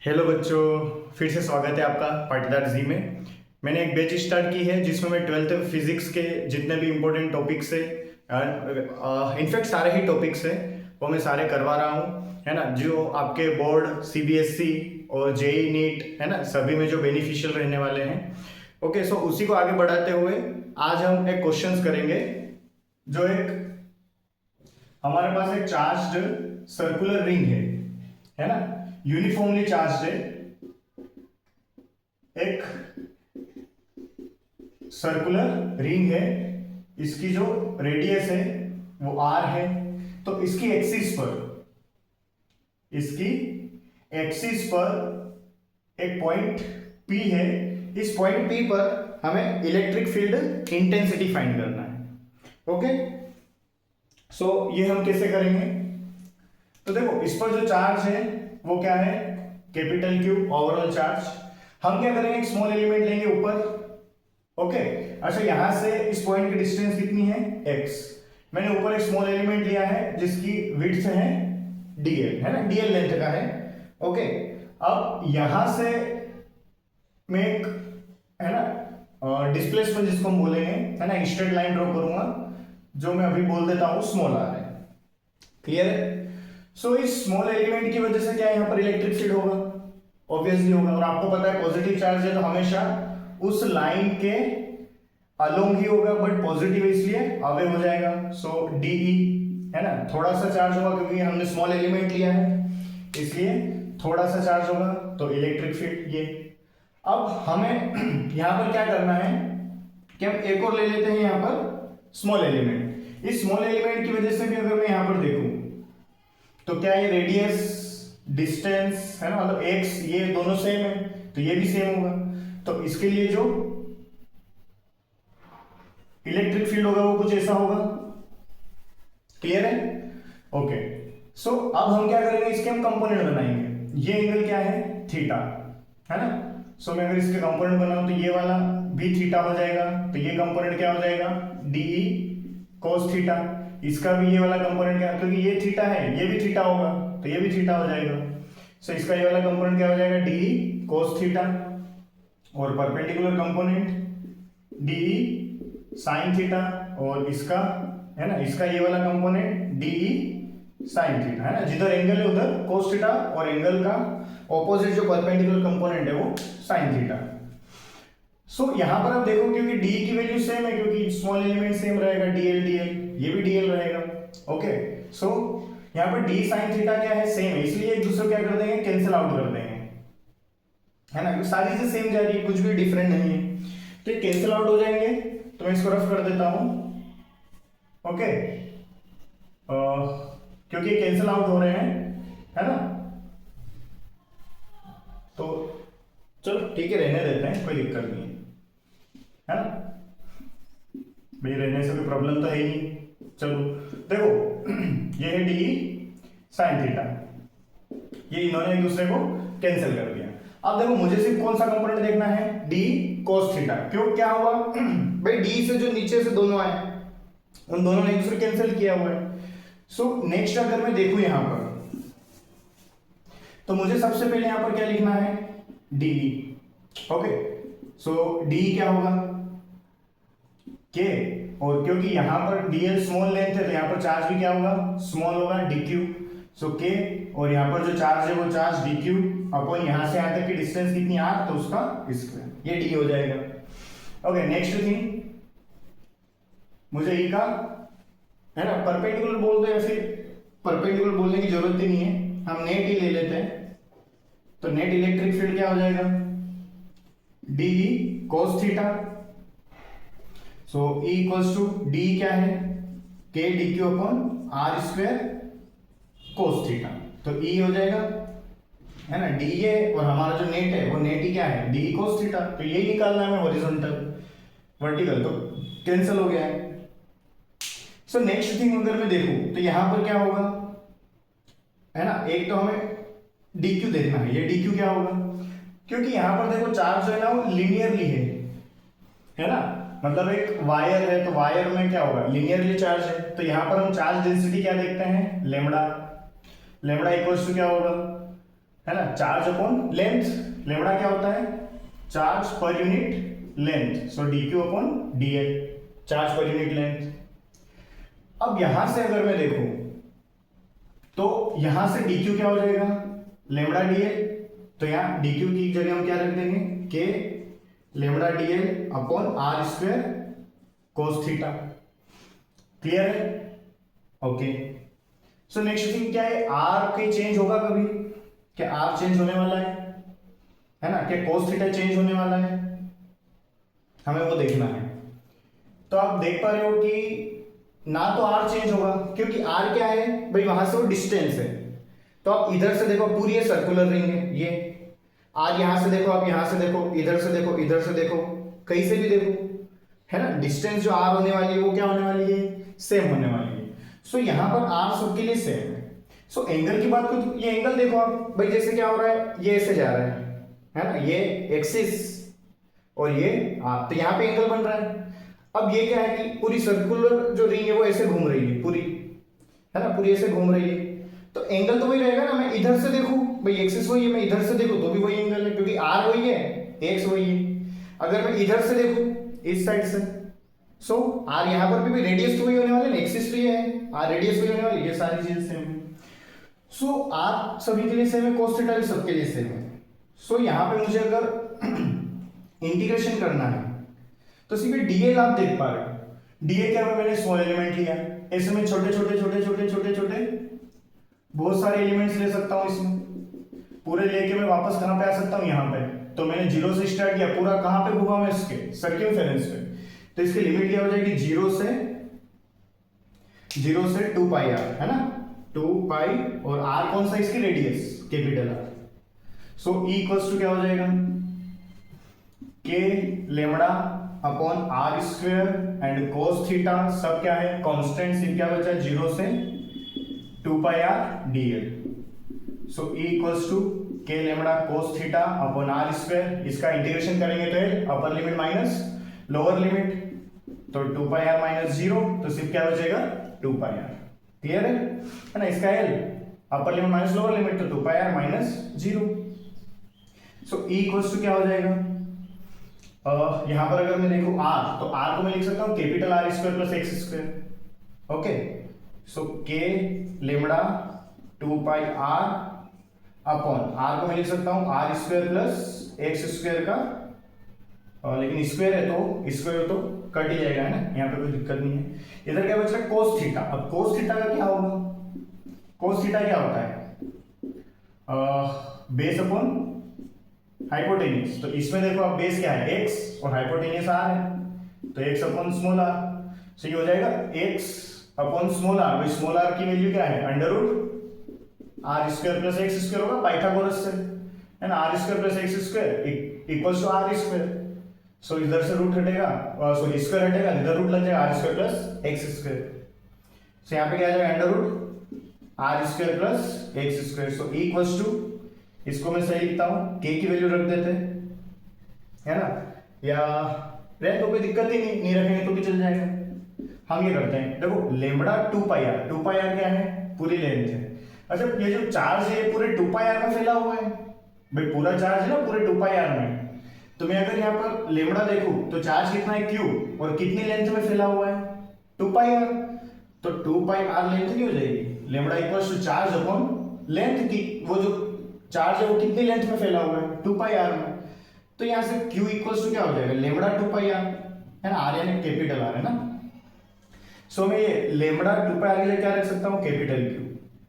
Hello बच्चों, फिर से स्वागत है आपका पाटीदार जी में। मैंने एक बैच स्टार्ट की है जिसमें मैं 12th फिजिक्स के जितने भी इम्पोर्टेंट टॉपिक्स है, इनफैक्ट सारे ही टॉपिक्स हैं वो मैं सारे करवा रहा हूँ, है ना। जो आपके बोर्ड सीबीएसई और जेई नीट है ना, सभी में जो बेनिफिशियल रहने वाले हैं। ओके, सो उसी को आगे बढ़ाते हुए आज हम एक क्वेश्चंस करेंगे। जो एक हमारे पास एक चार्ज्ड सर्कुलर रिंग है ना, यूनिफॉर्मली चार्ज्ड है। एक सर्कुलर रिंग है, इसकी जो रेडियस है वो आर है। तो इसकी एक्सिस पर एक पॉइंट पी है। इस पॉइंट पी पर हमें इलेक्ट्रिक फील्ड इंटेंसिटी फाइंड करना है। ओके, सो ये हम कैसे करेंगे? तो देखो, इस पर जो चार्ज है वो क्या है, कैपिटल क्यू ओवरऑल चार्ज। हम क्या करेंगे, एक स्मॉल एलिमेंट लेंगे ऊपर। ओके, अच्छा यहां से इस पॉइंट की डिस्टेंस कितनी है, x। मैंने ऊपर एक स्मॉल एलिमेंट लिया है जिसकी विड्थ है dl, है ना, dl लेंथ का है। ओके, अब यहां से मैं एक, है ना, डिस्प्लेसमेंट जिसको हम बोलेंगे, है ना, स्ट्रेट लाइन ड्रॉ करूंगा जो मैं अभी बोल देता हूं स्मॉल r है। क्लियर है? सो इस स्मॉल एलिमेंट की वजह से क्या यहाँ पर इलेक्ट्रिक फील्ड होगा, ऑब्वियसली होगा। और आपको पता है पॉजिटिव चार्ज है तो हमेशा उस लाइन के अलोंग ही होगा, बट पॉजिटिव इसलिए अवे हो जाएगा। सो डीई, है ना, थोड़ा सा चार्ज होगा क्योंकि हमने स्मॉल एलिमेंट लिया है इसलिए थोड़ा सा चार्ज होगा, तो इलेक्ट्रिक फील्ड ये। अब हमें यहाँ पर क्या करना है कि हम एक और ले लेते हैं यहाँ पर स्मॉल एलिमेंट। इस स्मॉल एलिमेंट की वजह से भी अगर मैं यहाँ पर देखूं तो क्या ये रेडियस डिस्टेंस है ना, मतलब एक्स, ये दोनों सेम है तो ये भी सेम होगा। तो इसके लिए जो इलेक्ट्रिक फील्ड होगा वो कुछ ऐसा होगा। क्लियर है? ओके, सो अब हम क्या करेंगे, इसके हम कंपोनेंट बनाएंगे। ये एंगल क्या है, थीटा, है ना। सो मैं अगर इसके कंपोनेंट बनाऊं तो ये वाला भी थीटा हो जाएगा, तो ये कंपोनेंट क्या हो जाएगा, डीई cos थीटा। इसका भी ये वाला कंपोनेंट क्या, क्योंकि ये थीटा है ये भी थीटा होगा तो ये भी थीटा हो जाएगा। सो इसका ये वाला कंपोनेंट क्या हो जाएगा, डीई cos थीटा। और perpendicular component d E sin theta. और इसका, है ना, इसका ये वाला कंपोनेंट डीई sin थीटा, है ना। जिधर एंगल है उधर cos थीटा और एंगल का ऑपोजिट जो परपेंडिकुलर कंपोनेंट है वो sin थीटा। सो यहां पर आप देखो, क्योंकि डी की वैल्यू सेम है, क्योंकि स्मॉल एलिमेंट सेम रहेगा, डीएल डीएल, ये भी डीएल रहेगा। ओके, सो यहां पर डी साइन थीटा क्या है, सेम है, इसलिए एक दूसरे को क्या कर देंगे, कैंसिल आउट कर देंगे, है ना, क्योंकि सारी चीजें सेम जा रही है, कुछ भी डिफरेंट नहीं है, तो ये कैंसिल आउट हो जाएंगे। तो मैं इसको रफ कर देता हूं। ओके, क्योंकि ये कैंसिल आउट हो रहे हैं, है ना, तो चलो ठीक है, रहने देते हैं, कोई दिक्कत नहीं है ना भाई, रहने से कोई प्रॉब्लम तो है ही नहीं। चलो देखो, ये है डी साइन थीटा, ये इन्होंने एक दूसरे को कैंसिल कर दिया। अब देखो, मुझे सिर्फ कौन सा कंपोनेंट देखना है, डी cos थीटा। क्यों, क्या हुआ भाई, डी से जो नीचे से दोनों आए उन दोनों ने एक दूसरे कैंसिल किया हुआ है। सो नेक्स्ट अगर मैं देखूं यहां पर, तो मुझे सबसे पहले यहां पर क्या लिखना है, डी। ओके, सो डी क्या होगा, के। और क्योंकि यहां पर डीएल स्मॉल लेंथ है तो यहां पर चार्ज भी क्या होगा, स्मॉल होगा, डीक्यू। सो के, और यहां पर जो चार्ज है वो चार्ज डीक्यू अपॉन यहां से यहां तक की डिस्टेंस कितनी, आर, तो उसका स्क्वायर, ये डी हो जाएगा। ओके, नेक्स्ट थिंग, मुझे ई का, है ना, परपेंडिकुलर बोल दो या फिर परपेंडिकुलर बोलने की जरूरत ही नहीं है, हम नेट ही ले लेते हैं। तो नेट इलेक्ट्रिक फील्ड क्या हो जाएगा, d cos theta. So E equals to d क्या है, k d q upon r square cos theta. तो E हो जाएगा, है ना, डी है, और हमारा जो नेट है वो नेट ही क्या है, डी cos थीटा। तो यही निकालना है हमें, हॉरिजॉन्टल वर्टिकल, तो कैंसिल हो गया है। सो नेक्स्ट थिंग अगर मैं देखूं तो यहां पर क्या होगा, है ना, एक तो हमें डी क्यू देखना है, ये डी क्यू क्या होगा, क्योंकि यहां पर देखो चार्ज जो है ना वो लीनियरली है ना, मतलब एक वायर है तो वायर में क्या होगा, लीनियरली चार्ज है। तो यहां पर हम चार्ज डेंसिटी क्या देखते हैं, लेमडा। लेमडा इक्वल्स टू क्या होगा, है ना, चार्ज अपॉन लेंथ, लेमड़ा क्या होता है, चार्ज पर यूनिट लेंथ, सो dq upon dl, charge per unit length. अब यहां से अगर मैं देखूं तो यहां से dq क्या हो जाएगा, लेमड़ा dl, तो यहां dq की जगह हम क्या रख देंगे, k lambda dl upon r square cos theta. Clear है? ओके, सो नेक्स्ट थिंग क्या है, r के चेंज होगा कभी, क्या r चेंज होने वाला है ना, क्या कोस थीटा चेंज होने वाला है, हमें वो देखना है। तो आप देख पा रहे हो कि ना तो r चेंज होगा, क्योंकि r क्या है भाई, वहां से वो डिस्टेंस है। तो आप इधर से देखो, पूरी ये सर्कुलर रिंग है ये, r यहां से देखो, आप यहां से देखो, इधर से देखो, इधर से देखो, कहीं से भी देखो, है ना, डिस्टेंस जो r होने वाली है वो क्या होने वाली है, सेम होने वाली है। सो यहां पर r सबके लिए सेम है। सो एंगल की बात करो, ये एंगल देखो आप भाई, जैसे क्या हो रहा है, ये ऐसे जा रहा है ना, ये एक्सिस और ये r, तो यहां पे एंगल बन रहा है। अब ये क्या है कि पूरी सर्कुलर जो रिंग है वो ऐसे घूम रही है पूरी, है ना, पूरी ऐसे घूम रही है, तो एंगल तो वही रहेगा ना। मैं इधर से देखूं भाई, एक्सिस वही है, मैं इधर से देखूं तो भी वही एंगल है, क्योंकि r वही है, x वही है। अगर मैं इधर से देखूं इस साइड से, सो r यहां पर भी रेडियस तो वही होने वाले, एक्सिस तो ये है, r रेडियस वही होने वाली, ये सारी चीजें सेम है। सो r सभी के लिए सेम है, cos थीटा भी सबके लिए सेम है। सो यहां पे मुझे अगर इंटीग्रेशन करना है तो सिर्फ dl आप देख पा रहे हो, dl क्या है, मैंने स्मॉल एलिमेंट लिया, इसमें छोटे छोटे छोटे छोटे छोटे छोटे बहुत सारे एलिमेंट्स ले सकता हूं, इसमें पूरे लेके मैं वापस कहां पे आ सकता हूं, यहां पे। तो मैंने जीरो से स्टार्ट किया, पूरा कहां पे घूमा मैं, इसके सर्कमफेरेंस पे, तो इसकी लिमिट क्या हो जाएगी, जीरो से 2 पाई r, है ना, 2 पाई, और r कौन सा, इसकी radius capital r। So e equals to क्या हो जाएगा, k lambda upon r square and cos theta, सब क्या है कांस्टेंट, सिर्फ क्या बचा, 0 से 2 pi r dl। So e equals to k lambda cos theta upon r square, इसका इंटीग्रेशन करेंगे तो upper limit minus lower limit, तो 2 पाई r माइनस 0, तो सिर्फ क्या बचेगा 2 पाई r। क्लियर है ना, इसका l upper limit minus lower limit, तो 2 pi r minus 0। So e equals to क्या हो जाएगा, यहां पर अगर मैं देखूं r, तो r को मैं लिख सकता हूं capital R square plus x square. Okay, so k lambda 2 pi r upon r को मैं लिख सकता हूं r square plus x square का, लेकिन स्क्वायर है तो स्क्वायर तो कट ही जाएगा, है ना, यहाँ पे कोई दिक्कत नहीं है। इधर क्या बच रहा है, कोस थीटा। अब कोस थीटा का क्या होगा, कोस थीटा क्या होता है, बेस अपॉन हाइपोटेन्यूज। तो इसमें देखो अब बेस क्या है, x और हाइपोटेन्यूज r है, तो x upon small r, so ये हो जाएगा x अपॉन स्मॉल r। भाई स्मॉल r की वैल्यू क्या है, under root r square plus x square होगा पाइथागोरस से, है ना, r square plus x square equals to r square. So इधर से रूट हटेगा, सॉरी स्क्वायर हटेगा, इधर रूट लग जाएगा, r square plus x square. So यहाँ पे क्या आ जाएगा, under root r square plus x square. So equals to, इसको मैं सही लिखता हूं, k की वैल्यू रख देते हैं, है ना, या रहने तो कोई दिक्कत ही नहीं, नहीं रखेंगे तो भी चल जाएगा। हम ये करते हैं, देखो lambda 2 pi r, 2 pi r क्या है, पूरी लेंथ है। अच्छा ये जो चार्ज है पूरे 2 पाई r में फैला हुआ है, भाई पूरा चार्ज है ना पूरे 2 पाई r में, तो मैं अगर यहाँ पर लेमड़ा देखूं तो चार्ज कितना है q, और कितनी लेंथ में फैला हुआ है 2 पाई r, तो 2 पाई r लेंथ की हो जाएगी, lambda equals to charge upon length की, वो जो चार्ज है वो कितनी लेंथ में फैला हुआ है 2 पाई r में, तो यहां से q इक्वल्स टू क्या हो जाएगा, लेमड़ा 2 पाई r, है ना, r यानी कैपिटल r, है ना। सो मैं ये लेमड़ा 2 पाई r के लिए क्या रख सकता हूं, कैपिटल q,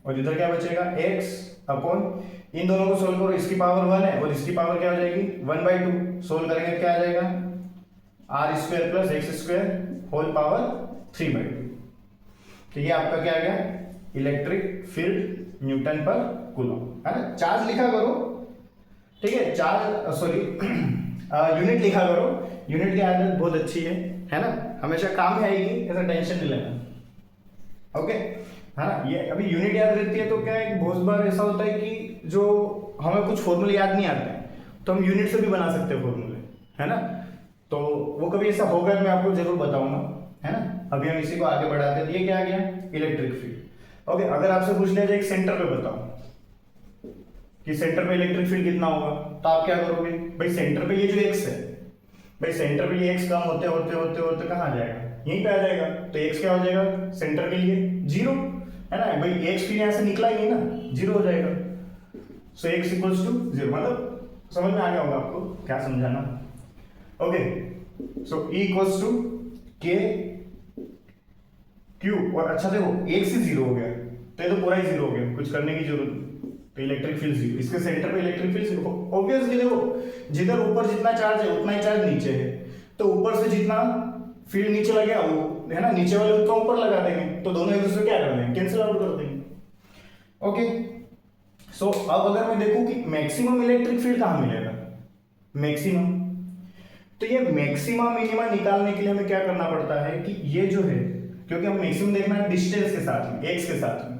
और इधर क्या बचेगा x अपॉन, इन दोनों को सोल्व करो, इसकी पावर 1 है और इसकी पावर क्या हो जाएगी 1/2, सोल्व करेंगे क्या आ जाएगा, r square plus x square whole power 3/2। तो ये आपका क्या आ गया, electric field newton per coulomb, है ना। चार्ज लिखा करो, ठीक है, चार्ज सॉरी यूनिट लिखा करो, यूनिट की आदत बहुत अच्छी है ना, हमेशा काम में आएगी, ऐसा टेंशन नहीं लेना। ओके, है ना, ये अभी यूनिट याद रहती है तो क्या है, बहुत बार ऐसा होता है कि जो हमें कुछ फॉर्मूले याद नहीं आते हैं तो हम यूनिट से भी बना सकते हैं फॉर्मूले, है ना, तो वो कभी ऐसा होगा मैं आपको जरूर बताऊंगा, है ना। अभी हम इसी को आगे बढ़ाते हैं, ये क्या आ गया, इलेक्ट्रिक फील्ड। ओके, अगर आपसे पूछ लिया जाए एक सेंटर पे बताओ, कि सेंटर पे इलेक्ट्रिक फील्ड कितना होगा, तो आप क्या करोगे भाई, सेंटर पे ये जो एक्स है भाई, सेंटर पे ये एक्स कम होते होते होते होते कहाँ आ जाएगा, यहीं पे आ जाएगा। तो एक्स क्या हो जाएगा सेंटर के लिए, जीरो, है ना भाई, एक्स फिर यहाँ से निकला ही नहीं ना, जीरो हो जाएगा। So x equals to zero, मतलब समझ में आ गया होगा आपको क्या समझाना। Okay, so E equals to k q, और अच्छा देखो एक से जीरो हो गया तो ये तो पूरा ही जीरो हो गया, कुछ करने की जरूरत नहीं। तो इलेक्ट्रिक फील्ड जीरो, इसके सेंटर पे इलेक्ट्रिक फील्ड जीरो। ऑब्वियसली देखो जिधर ऊपर जितना चार्ज है उतना ही चार्ज नीचे है, तो ऊपर से जितना फील्ड नीचे लगे वो है ना, नीचे वाले उतना ऊपर लगा देंगे, तो दोनों एक दूसरे क्या कर देंगे, कैंसिल आउट कर देंगे। ओके, सो अब अगर मैं देखूं कि मैक्सिमम इलेक्ट्रिक फील्ड कहां मिलेगा, मैक्सिमम, तो ये मैक्सिमम मिनिमम निकालने के लिए हमें क्या करना पड़ता है कि ये जो है, क्योंकि हम मैक्सिमम देखना है डिस्टेंस के साथ में, एक्स के साथ में,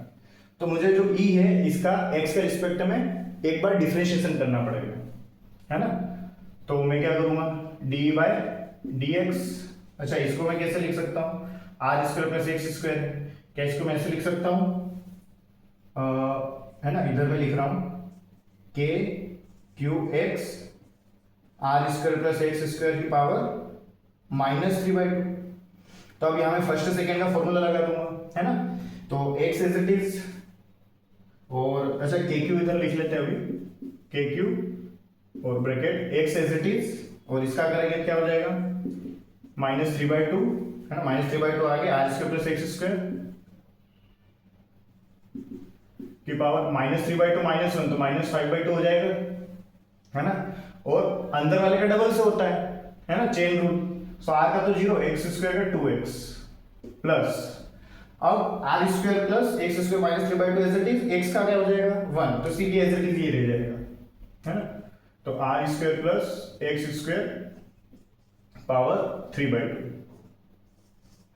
तो मुझे जो ई है इसका एक्स के रिस्पेक्ट में एक बार डिफरेंशिएशन करना पड़ेगा, है ना। तो मैं क्या करूंगा, डी बाय डी एक्स, अच्छा इसको मैं कैसे लिख सकता हूँ, r square plus x square, क्या इसको मैं ऐसे लिख सकता हूँ, है ना, इधर मैं लिख रहा हूं k q x r square plus x square की पावर -3/2। तो अब यहां मैं फर्स्ट सेकेंड का फॉर्मूला लगा दूंगा, है ना। तो एक्स एज इट इज, और अच्छा के क्यू इधर लिख लेते हैं अभी, के क्यू और bracket x as it is, और इसका करेंगे क्या हो जाएगा -3/2, है ना, -3/2 आगे r square plus x square की पावर -3/2 -1 तो -5/2 हो जाएगा, है ना। और अंदर वाले का डबल से होता है ना, चेन रूल। सो आर का तो 0, एक्स स्क्वायर का 2x प्लस, अब r square plus x square -3/2 as it is, x का क्या हो जाएगा 1, तो सीधी एज इट इज ये रह जाएगा, है ना। तो r square plus x square power 3/2,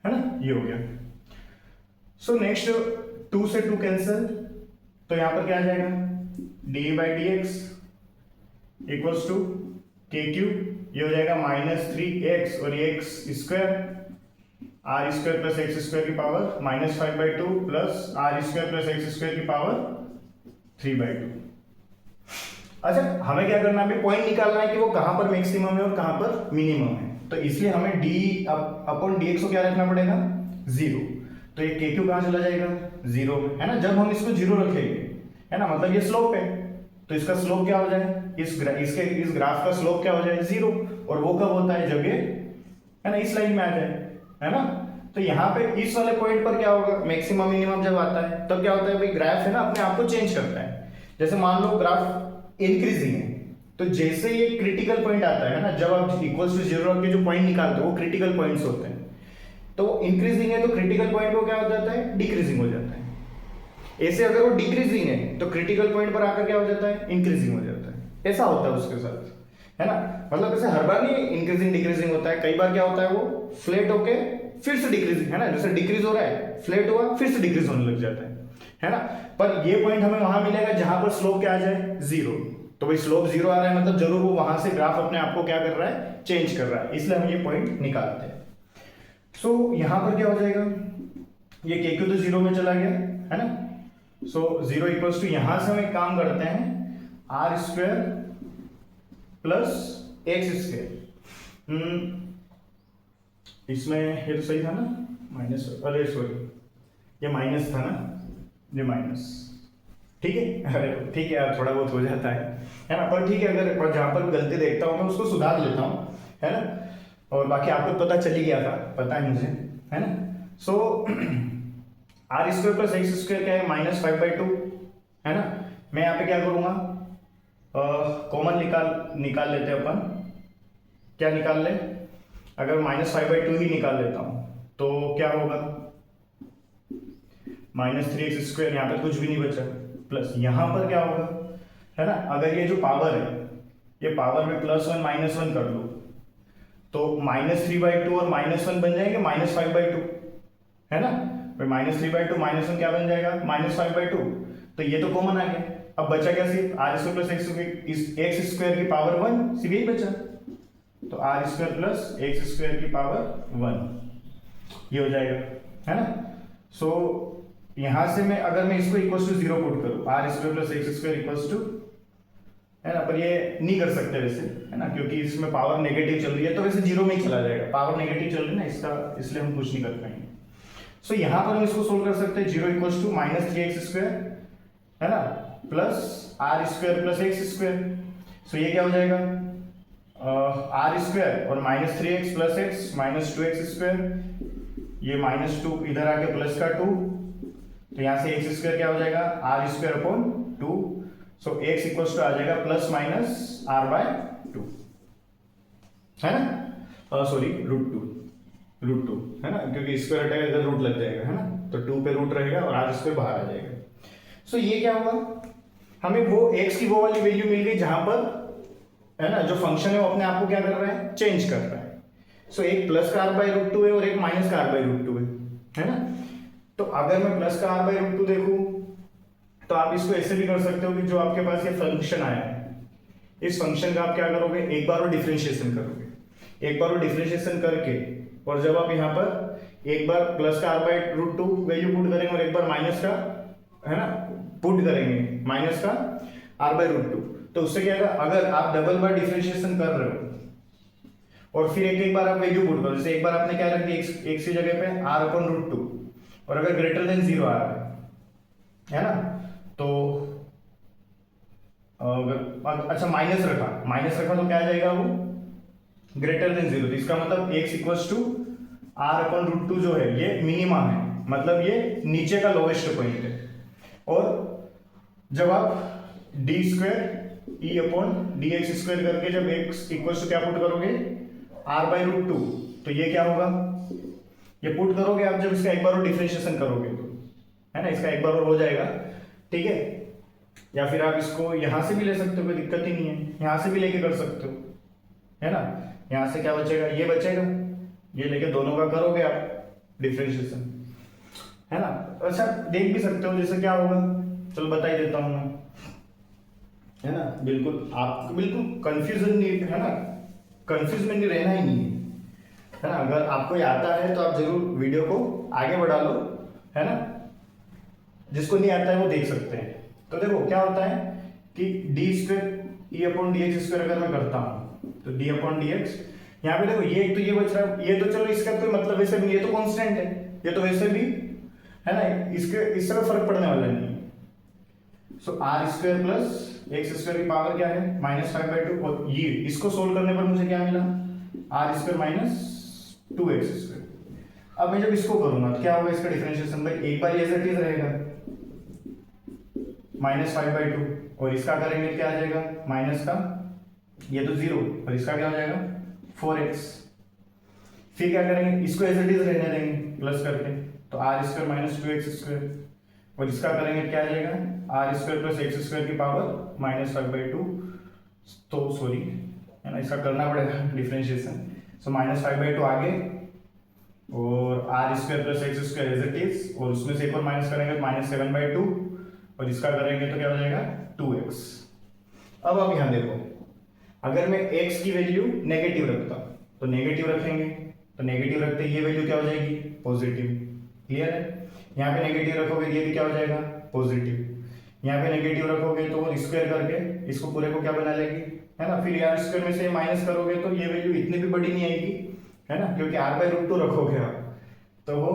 है ना, ये हो गया। सो नेक्स्ट 2 से 2 कैंसिल, तो यहां पर क्या आ जाएगा, d by d x equals to k q, ये हो जाएगा -3x और ये x square, r square plus x square की power -5/2 plus r square plus x square की पावर 3/2। अच्छा हमें क्या करना है, पॉइंट निकालना है कि वो कहां पर मैक्सिमम है और कहां पर मिनिमम है, तो इसलिए हमें डी अपॉन डी एक्स को क्या रखना पड़ेगा 0। तो ये के क्यू कहां चला जाएगा 0 में, है ना। जब हम इसको 0 रखेंगे, है ना, मतलब ये स्लोप है, तो इसका स्लोप क्या हो जाए, इस ग्राफ का स्लोप क्या हो जाए 0, और वो कब होता है जब ये, है ना, इस लाइन में आ जाए, है ना। तो यहाँ पे इस वाले पॉइंट पर क्या होगा, मैक्सिमम मिनिमम जब आता है तब क्या होता है भाई, ग्राफ है ना अपने आप को चेंज करता है। जैसे मान लो ग्राफ इंक्रीजिंग है, तो जैसे ये क्रिटिकल पॉइंट आता है ना, जब आप इक्वल्स टू 0 रख के जो पॉइंट निकालते हो वो क्रिटिकल पॉइंट्स होते हैं, तो इंक्रीजिंग है तो क्रिटिकल पॉइंट को क्या हो जाता है, डिक्रीजिंग हो जाता है। ऐसे अगर वो डिक्रीजिंग है तो क्रिटिकल पॉइंट पर आकर क्या हो जाता है, इंक्रीजिंग हो जाता है। ऐसा होता है उसके साथ, है ना, मतलब ऐसे हर बार नहीं इंक्रीजिंग डिक्रीजिंग होता है, कई बार क्या होता है वो फ्लैट होके फिर से डिक्रीजिंग, है ना, जैसे डिक्रीज हो रहा है, फ्लैट हुआ फिर से डिक्रीज होने लग जाता है ना। पर ये पॉइंट हमें वहां मिलेगा जहां पर स्लोप क्या आ जाए 0। तो भाई स्लोप 0 आ रहा है मतलब जरूर वो वहां से ग्राफ अपने आप को क्या कर रहा है, चेंज कर रहा है, इसलिए हम ये पॉइंट निकालते हैं। सो यहां पर क्या हो जाएगा, ये के क्यू तो 0 में चला गया, है ना। सो 0 इक्वल्स टू, यहां से हम एक काम करते हैं, r square plus x square, इसमें ये तो सही था ना, माइनस, अरे सॉरी ये माइनस था ना, ये माइनस, ठीक है, अरे ठीक है यार थोड़ा बहुत हो जाता है ना, पर ठीक है, अगर जहां पर गलती देखता हूं मैं उसको सुधार लेता हूं, है ना। और बाकी आपको पता चल ही गया था, पता है मुझे, है ना। So r square plus x square क्या है -5/2, है ना। मैं यहाँ पे क्या करूंगा, कॉमन निकाल लेते हैं अपन, क्या निकाल ले, अगर -5/2 ही निकाल लेता हूं तो क्या होगा, -3x², यहाँ पे कुछ भी नहीं बचा, प्लस यहाँ पर क्या होगा, है ना। अगर ये जो पावर है, ये पावर में +1 -1 कर लो तो -3/2 और -1 बन जाएंगे -5/2, है ना। -3/2 -1 क्या बन जाएगा -5/2, तो ये तो कॉमन आ गया। अब बचा क्या, सिर्फ r square plus x square की पावर 1, सिर्फ यही बचा, तो r square plus x square की पावर 1 ये हो जाएगा, है ना। सो यहां से मैं अगर मैं इसको इक्वल्स टू 0 पुट करूं, r square plus x square equals to है ना, पर ये नहीं कर सकते वैसे, है ना, क्योंकि इसमें पावर नेगेटिव चल रही है, तो वैसे जीरो में ही चला जाएगा, पावर नेगेटिव चल रही है ना इसका, इसलिए हम कुछ नहीं कर पाएंगे। सो यहाँ पर हम इसको सोल्व कर सकते हैं, zero equals to minus 3x square, है ना, plus r square plus x square. So ये क्या हो जाएगा, आर स्क्वायर और minus 3x plus x minus 2x square, ये माइनस 2 इधर आके प्लस का 2, तो यहाँ से एक्स स्क्वायर क्या हो जाएगा, r square upon 2। So x equals to आ जाएगा प्लस माइनस आर बाय 2, है ना, सॉरी रूट टू, है ना, क्योंकि स्क्वायर हटेगा इधर रूट लग जाएगा, है ना, तो 2 पे रूट रहेगा और आर स्क्वायर बाहर आ जाएगा। सो ये क्या हुआ, हमें वो एक्स की वो वाली वैल्यू मिल गई जहां पर, है ना, जो फंक्शन है वो अपने आप को क्या कर रहा है, चेंज कर रहा है। सो एक प्लस का आर बाय रूट 2 है और एक माइनस का आर बाय रूट 2 है ना। तो अगर मैं प्लस का आर बाय रूट 2 देखूं तो आप इसको ऐसे भी कर सकते हो कि जो आपके पास ये फंक्शन आया है, इस फंक्शन का आप क्या करोगे, एक बार और डिफरेंशिएशन करोगे, एक बार और डिफरेंशिएशन करके, और जब आप यहाँ पर एक बार प्लस का r by root 2 value put करेंगे और एक बार माइनस का, है ना, पुट करेंगे माइनस का आर बाय रूट 2, तो उससे क्या होगा, अगर आप डबल बार डिफरेंशिएशन कर रहे हो और फिर एक बार आप वैल्यू पुट करो, जैसे एक बार आपने क्या रख दी एक्स की जगह पे आर अपॉन रूट 2, और अगर ग्रेटर देन 0 आ रहा है ना, तो अच्छा माइनस रखा तो क्या आ जाएगा, वो ग्रेटर देन 0, तो इसका मतलब x equals to r upon root 2 जो है ये मिनिमा है, मतलब ये नीचे का लोवेस्ट पॉइंट है। और जब आप डी स्क्वायर ई अपॉन डी एक्स स्क्वायर करके जब x इक्वल्स टू क्या पुट करोगे, आर बाई रूट 2, तो ये क्या होगा, ये पुट करोगे आप जब इसका एक बार और डिफरेंशिएशन करोगे तो, है ना, इसका एक बार और हो जाएगा, ठीक है। या फिर आप इसको यहां से भी ले सकते हो, कोई दिक्कत ही नहीं है, यहां से भी लेके कर सकते हो, है ना। यहां से क्या बचेगा, ये बचेगा, ये लेके दोनों का करोगे आप डिफरेंशिएशन, है ना। अच्छा देख भी सकते हो जैसे क्या होगा, चलो बता ही देता हूं मैं, है ना, बिल्कुल आपको बिल्कुल कंफ्यूजन नहीं, है ना, कंफ्यूज में नहीं रहना ही नहीं है ना। अगर आपको ये आता है तो आप जरूर वीडियो को आगे बढ़ा लो, है ना, जिसको नहीं आता है वो देख सकते हैं। तो देखो क्या होता है कि डी स्क्वायर ई अपॉन डी एक्स स्क्वायर अगर मैं करता हूं तो डी अपॉन डी एक्स, यहाँ पे देखो ये एक तो ये बच रहा है, ये तो चलो इसका कोई मतलब वैसे भी, ये तो कांस्टेंट है, ये तो वैसे भी, है ना, इसके इससे कोई फर्क पड़ने वाला नहीं है। So r square plus x square की पावर क्या है, -5/2, और ये इसको सोल्व करने पर मुझे क्या मिला, are square minus 2x square. अब मैं जब इसको करूंगा तो क्या होगा, इसका डिफरेंशिएशन भाई एक बार एज इट इज रहेगा -5/2, और इसका करेंगे क्या आ जाएगा, माइनस का ये तो 0 और इसका क्या हो जाएगा 4x। फिर क्या करेंगे, इसको एज इट इज रहने देंगे प्लस करके, तो r square minus 2x square, और इसका करेंगे क्या आ जाएगा, r square plus x square की पावर -5/2, तो सॉरी, है ना, इसका करना पड़ेगा डिफरेंशिएशन। सो -5/2 आगे, और r square plus x square as it is, और उसमें से एक और माइनस करेंगे तो -7/2, और इसका करेंगे तो क्या हो जाएगा 2x। अब आप यहां देखो, अगर मैं x की वैल्यू नेगेटिव रखता तो नेगेटिव रखेंगे, तो नेगेटिव रखते ये वैल्यू क्या हो जाएगी, पॉजिटिव, क्लियर है। यहाँ पे नेगेटिव रखोगे ये भी क्या हो जाएगा, पॉजिटिव। यहाँ पे नेगेटिव रखोगे तो वो स्क्वायर करके इसको पूरे को क्या बना लेगी, है ना। फिर यार स्क्वायर में से माइनस करोगे तो ये वैल्यू इतनी भी बड़ी नहीं आएगी, है ना, क्योंकि r बाई रूट 2 रखोगे आप, तो वो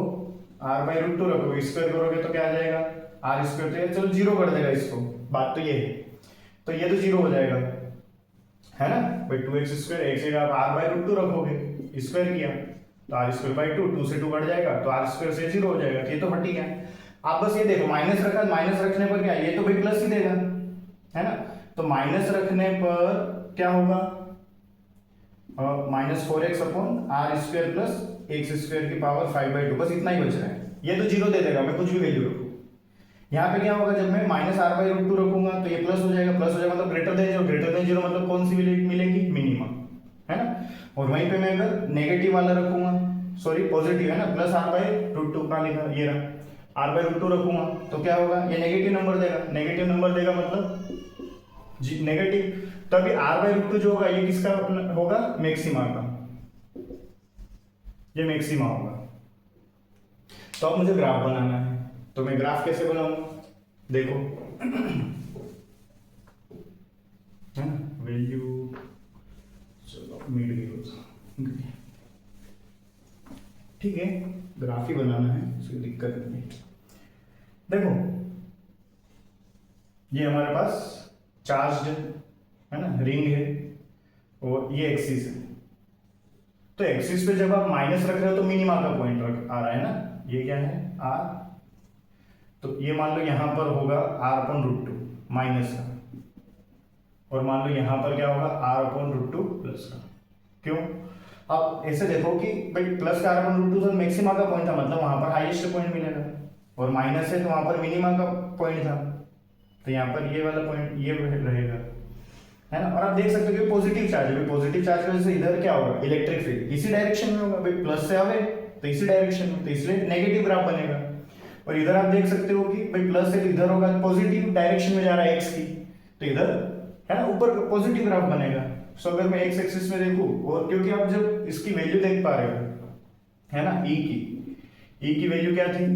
r बाई रूट 2 रखोगे, स्क्वायर करोगे तो क्या आ जाएगा, आर स्क्वायर, तो ये चलो 0 कर देगा इसको, बात तो ये है, तो ये तो 0 हो जाएगा, है ना भाई, 2x स्क्वायर, एक जगह आप r बाई रूट 2 रखोगे, स्क्वायर किया तो r स्क्वायर बाई 2, 2 से 2 कट जाएगा तो r स्क्वायर से 0 हो जाएगा, तो ये तो हट ही गया। आप बस ये देखो माइनस रखा, माइनस रखने पर क्या, ये तो भाई प्लस ही देगा, है ना, तो माइनस रखने पर क्या होगा, -4x upon r square plus x square की पावर 5/2, बस इतना ही बच रहा है, ये तो 0 दे देगा, मैं कुछ भी वैल्यू रखूँ। यहाँ पे क्या होगा, जब मैं -r/√2 रखूंगा तो ये प्लस हो जाएगा, मतलब ग्रेटर देन 0 मतलब कौन सी मिलेगी, मिनिमम, है ना। और वहीं पे मैं अगर नेगेटिव वाला रखूंगा, सॉरी पॉजिटिव, है ना, +r/√2 का लिखा ये रहा, r/√2 रखूंगा तो क्या होगा, ये नेगेटिव नंबर देगा मतलब नेगेटिव, तभी r/√2 जो होगा ये किसका होगा, मैक्सिमा का, ये मैक्सिमा होगा। तो अब मुझे ग्राफ बनाना है, तो मैं ग्राफ कैसे बनाऊंगा, देखो, है ठीक है, ग्राफ ही बनाना है, कोई दिक्कत नहीं है। देखो ये हमारे पास चार्ज है ना, रिंग है, और ये एक्सिस है। तो एक्सिस पे जब आप माइनस रख रहे हो तो मिनिमा का पॉइंट आ रहा है ना, ये क्या है आर, तो ये मान लो यहां पर होगा r/√2 माइनस का, और मान लो यहां पर क्या होगा r/√2 प्लस का। क्यों? अब ऐसे देखो कि भाई प्लस का r/√2 तो मैक्सिमा का पॉइंट था, मतलब वहां पर हाईएस्ट पॉइंट मिलेगा, और माइनस है तो वहां पर मिनिमा का पॉइंट था, तो यहाँ पर ये वाला पॉइंट ये रहेगा, है ना। और आप देख सकते हो कि पॉजिटिव चार्ज है, पॉजिटिव चार्ज की वजह से इधर क्या होगा, इलेक्ट्रिक फील्ड इसी डायरेक्शन में होगा, भाई प्लस से आवे तो इसी डायरेक्शन में, तो इसलिए नेगेटिव ग्राफ बनेगा। और इधर आप देख सकते हो कि भाई प्लस है तो इधर होगा पॉजिटिव डायरेक्शन में जा रहा है एक्स की, तो इधर है ना ऊपर पॉजिटिव ग्राफ बनेगा। सो अगर मैं एक्स एक्सिस में देखूं, और क्योंकि आप जब इसकी वैल्यू देख पा रहे हो है ना, ई की वैल्यू क्या थी,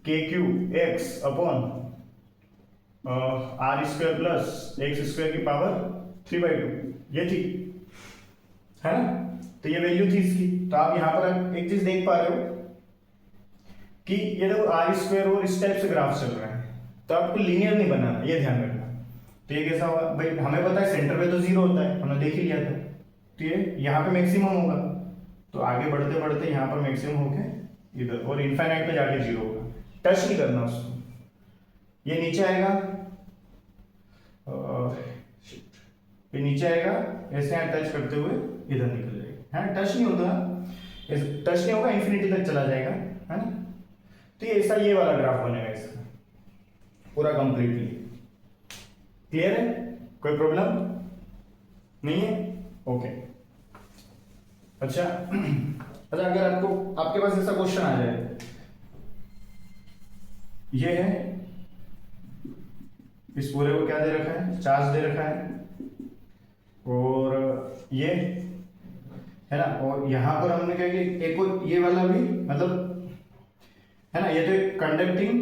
k q x upon r square plus x square की पावर 3/2, ये थी, है ना। तो ये वैल्यू थी इसकी। तो आप यहां पर एक चीज देख पा रहे हो कि ये देखो आर स्क्वायर और इस टाइप से ग्राफ चल रहा है, तो आपको लीनियर नहीं बनाना, ये ध्यान रखना। तो ये कैसा होगा, भाई हमें पता है सेंटर पे तो 0 होता है, हमने देख ही लिया था, तो ये यहाँ पे मैक्सिमम होगा, तो आगे बढ़ते बढ़ते यहाँ पर मैक्सिमम होके इधर, और इनफाइनाइट पे जाके 0 होगा, टच नहीं करना उसको। ये नीचे आएगा, ये नीचे आएगा, ऐसे यहाँ टच करते हुए इधर निकल जाएगा, है टच नहीं होता, टच नहीं होगा, इंफिनिटी तक चला जाएगा, है ना। तो ये ऐसा ये वाला ग्राफ बनेगा इसका पूरा कंप्लीटली। क्लियर है, कोई प्रॉब्लम नहीं है? ओके। अच्छा अच्छा, अगर आपके पास ऐसा क्वेश्चन आ जाए, ये है, इस पूरे को क्या दे रखा है, चार्ज दे रखा है, और ये है ना, और यहां पर हमने क्या किया, एक और ये वाला भी, मतलब है ना, ये तो एक कंडक्टिंग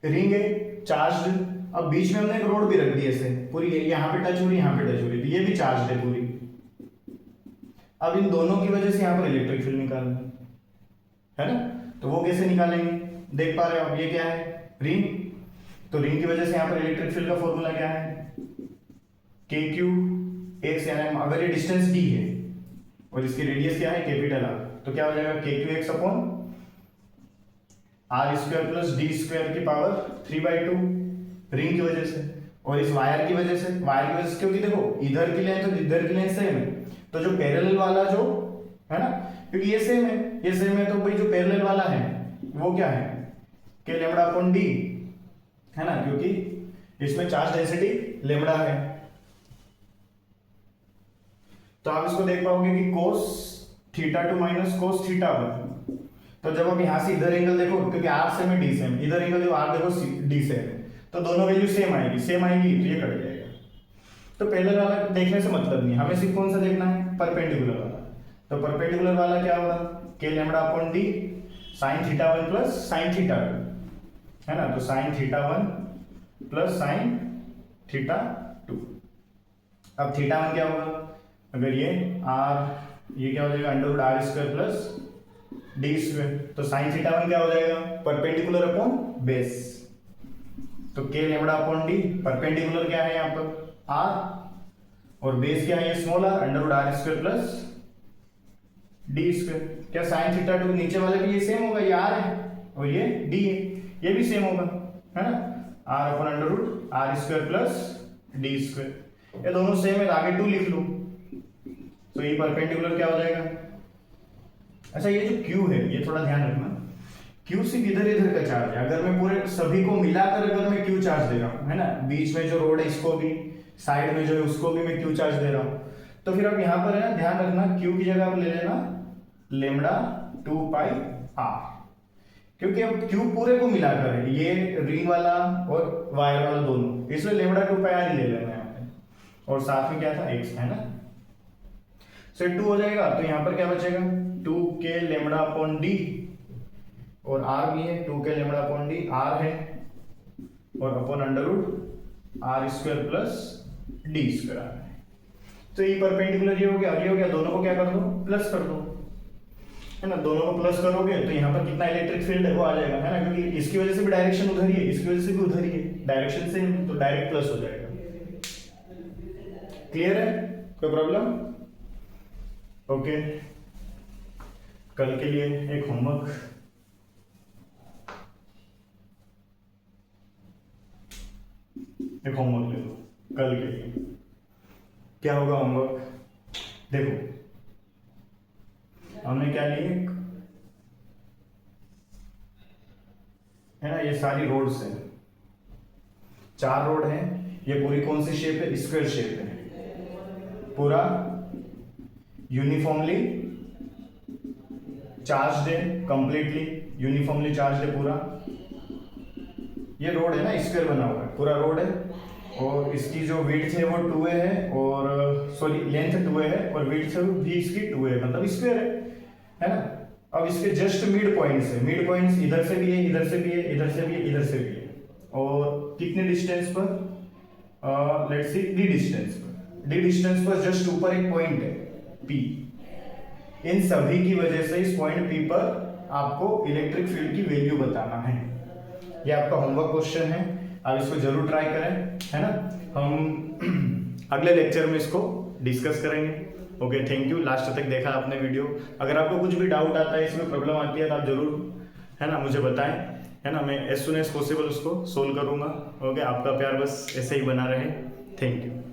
रिंग है चार्ज, अब बीच में हमने एक रोड भी रख दी ऐसे पूरी, यहाँ पे टच हो रही, यहाँ पे टच हो रही, तो ये भी चार्ज है पूरी। अब इन दोनों की वजह से यहाँ पर इलेक्ट्रिक फील्ड निकालना है ना, तो वो कैसे निकालेंगे, देख पा रहे हो आप, ये क्या है रिंग, तो रिंग की वजह से यहाँ पर इलेक्ट्रिक फील्ड का फॉर्मूला क्या है, के क्यू एक्स, यानी अगर ये डिस्टेंस डी है और इसकी रेडियस क्या है कैपिटल आर, तो क्या हो जाएगा k q x upon r square plus d square की पावर 3/2 रिंग की वजह से, और इस वायर की वजह से, क्योंकि देखो इधर की लेंथ और इधर की लेंथ सेम है, तो जो पैरेलल वाला जो है ना, क्योंकि ये सेम है, तो भाई जो पैरेलल वाला है वो क्या है, के लेमड़ा अपॉन डी, है ना, क्योंकि इसमें चार्ज डेंसिटी लेमड़ा है। तो आप इसको देख पाओगे कि cos θ2 माइनस cos θ1, तो जब आप यहां से इधर एंगल देखो, क्योंकि आर सेम है डी सेम, इधर एंगल देखो आर देखो डी सेम है, तो दोनों वैल्यू सेम आएगी, तो ये कट जाएगा। तो पैरेलल वाला देखने से मतलब नहीं, हमें सिर्फ कौन सा देखना है, परपेंडिकुलर वाला। तो परपेंडिकुलर वाला क्या होगा, k lambda upon d sin θ1 plus sin θ2, है ना, तो sin θ1 प्लस sin θ2। अब θ1 क्या होगा, अगर ये क्या हो जाएगा under root r square plus d square, तो sin θ1 क्या हो जाएगा, परपेंडिकुलर अपॉन बेस, तो के लेमड़ा अपॉन डी, परपेंडिकुलर क्या है यहाँ पर आर, और बेस क्या है ये small r, under root r square plus d square. क्या sin θ2 नीचे वाले भी ये सेम होगा, ये आर है और ये डी है, ये भी सेम होगा, है ना, r upon under root r square plus d square, ये दोनों सेम है, आगे 2 लिख लो, तो ये परपेंडिकुलर क्या हो जाएगा। अच्छा, ये जो Q है ये थोड़ा ध्यान रखना, Q सिर्फ इधर का चार्ज है, अगर मैं पूरे सभी को मिलाकर अगर मैं Q चार्ज दे रहा हूँ, है ना, बीच में जो रोड है इसको भी, साइड में जो है उसको भी मैं Q चार्ज दे रहा हूँ, तो फिर आप यहाँ पर है ना ध्यान रखना, Q की जगह आप ले लेना लेमड़ा 2πr, क्योंकि अब Q पूरे को मिलाकर है, ये रिंग वाला और वायर वाला दोनों, इसलिए लेमड़ा 2πr ही ले लेना यहाँ पे, और साथ में क्या था x, है ना, से 2 हो जाएगा, तो यहाँ पर क्या बचेगा 2k लेमड़ा अपॉन डी, और r भी है 2k lambda upon D, r है, और upon under root r square plus d square आ रहा है। तो ये परपेंडिकुलर ये हो गया, दोनों को क्या कर दो प्लस कर दो, है ना, दोनों को प्लस करोगे तो यहाँ पर कितना इलेक्ट्रिक फील्ड है वो आ जाएगा, है ना, क्योंकि इसकी वजह से भी डायरेक्शन उधर ही है, इसकी वजह से भी उधर ही है, डायरेक्शन से तो डायरेक्ट प्लस हो जाएगा। क्लियर है, कोई प्रॉब्लम? ओके, कल के लिए एक होमवर्क, ले लो कल के लिए। क्या होगा होमवर्क? देखो हमने क्या लिए, है ना, ये सारी रोड्स हैं, 4 रोड हैं, ये पूरी कौन सी शेप है? स्क्वायर शेप है, पूरा यूनिफॉर्मली चार्ज्ड है, कंप्लीटली यूनिफॉर्मली चार्ज्ड है पूरा। ये रोड है ना, स्क्वायर बना हुआ है, पूरा रोड है, और इसकी जो विड्थ है वो 2a है, और सॉरी लेंथ 2a है, और विड्थ भी इसकी 2a है, मतलब स्क्वायर है ना। अब इसके जस्ट मिड पॉइंट्स है, मिड पॉइंट्स इधर से भी है, इधर से भी है, इधर से भी है, इधर से भी है, और कितने डिस्टेंस पर? लेट्स सी डी डिस्टेंस पर, डी डिस्टेंस पर जस्ट ऊपर एक पॉइंट है P। इन सभी की वजह से इस पॉइंट P पर आपको इलेक्ट्रिक फील्ड की वैल्यू बताना है। ये आपका होमवर्क क्वेश्चन है, आप इसको जरूर ट्राई करें, है ना। हम अगले लेक्चर में इसको डिस्कस करेंगे। ओके, थैंक यू, लास्ट तक देखा आपने वीडियो। अगर आपको कुछ भी डाउट आता है, इसमें प्रॉब्लम आती है, तो आप जरूर, है ना, मुझे बताएं, है ना, मैं एज सुन एज पॉसिबल उसको सोल्व करूंगा। ओके, आपका प्यार बस ऐसे ही बना रहे। Thank you.